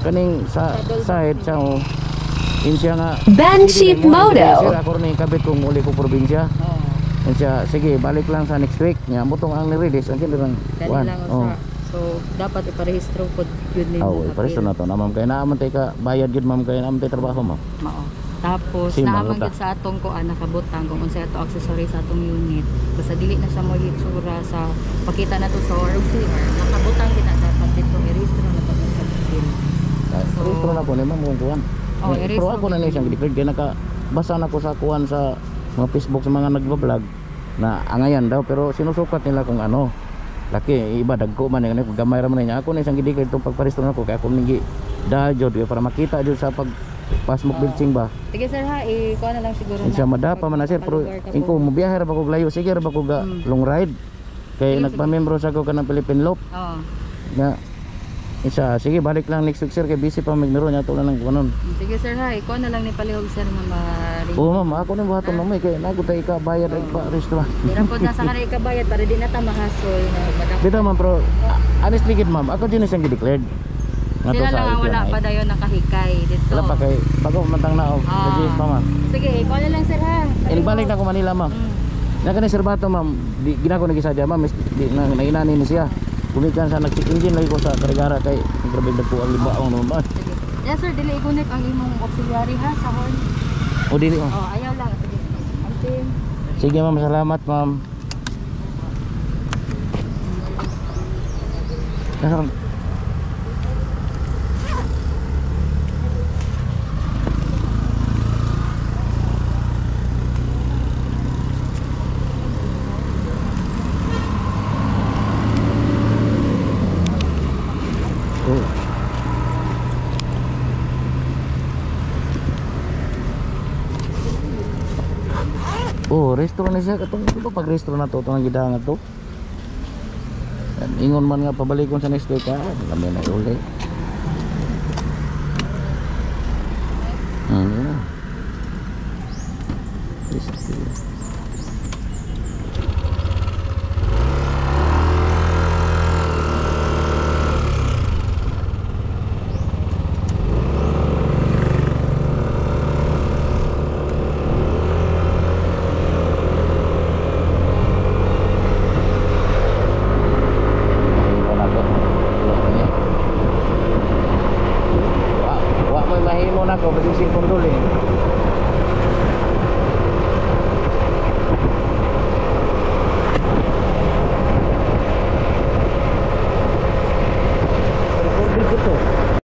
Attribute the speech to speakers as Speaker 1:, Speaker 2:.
Speaker 1: kaning sa side sa insya nga
Speaker 2: Banship Moto.
Speaker 1: sir ako rin kabit kung uli ko probinsya. Insya sige balik lang sa next week nya mutong ang ni-release ang kinirang
Speaker 3: Kani lang usa. So dapat iparehistro pod yun nimo.
Speaker 1: Oh, paresto na to na ma'am kay naamon tay ka bayad gyud ma'am kay naamon tay trabaho ma'am.
Speaker 3: Mao. Tapos
Speaker 1: Sima,
Speaker 3: naamang
Speaker 1: uta.
Speaker 3: gid sa atong kuan nakabutang kung unsay ato accessory sa atong unit. Basta dili na sa mo hitsura sa pakita na to sa receiver. Nakabutang kita dapat dito i-rehistro na to sa bill. So,
Speaker 1: Rehistro na ko ni ma'am kung kuan.
Speaker 3: Oh,
Speaker 1: Pero
Speaker 3: i-rehistro
Speaker 1: ako na
Speaker 3: na
Speaker 1: ni siyang declare kay nakabasa na ko sa kuan sa mga Facebook sa mga nagba-vlog na angayan daw pero sinusukat nila kung ano. Laki iba dagko man ni kung gamay ra man niya. Ako ni siyang gidikit itong pagparehistro na ko kay ako nigi dajod para makita jud sa pag pasmok bilching ba.
Speaker 3: sige sir ha, kuha na lang siguro
Speaker 1: Insya madapa man na sir pero inko mo biyahe ra ba ko layo sige ra ba ko ga long ride kay
Speaker 3: Sige,
Speaker 1: nagpamembro sa ko kanang Philippine Loop
Speaker 3: Oo.
Speaker 1: nga isa sige balik lang next week sir kay busy pa magmero nya to lang kanon.
Speaker 3: Sige sir ha, kuha na lang ni palihog sir nga ma-ring.
Speaker 1: Oo ma'am ako ni buhaton mamay kay nago tay ka bayad ay pa restaurant.
Speaker 3: Dira pod na sa kanay ikabayad para di na ta mahasol na madako.
Speaker 1: Bitaw ma'am pero honestly gid ma'am ako din siyang gi-declared. Nga to
Speaker 3: Sila
Speaker 1: sa
Speaker 3: lang ang wala
Speaker 1: IPNI.
Speaker 3: pa dayon nakahikay dito.
Speaker 1: Wala pa kay bago mantang na og
Speaker 3: Ah.
Speaker 1: sa pa ma'am.
Speaker 3: Sige, kuha na lang sir ha.
Speaker 1: Ilbalik na ko Manila ma'am. Na kani Sir Bato ma'am, di ginako na gisadya ma'am, di na inani ni siya. Gumikan sa nag-check engine lagi ko sa Karigara kay grabe dagko ang libaong naman.
Speaker 3: Sige. Yes sir, dili igunit ang imong auxiliary ha sa horn.
Speaker 1: O dili ma'am.
Speaker 3: Oh, ayaw lang. Sige. Antin.
Speaker 1: Sige ma'am, salamat ma'am. Nasaan? Oh, restaurant na siya katong ito pag restaurant na to itong gidangan to. Ingon man nga pabalikon sa next week ha, kami na uli. Ano? Wa mo mahimo na ko kasi singkong duli.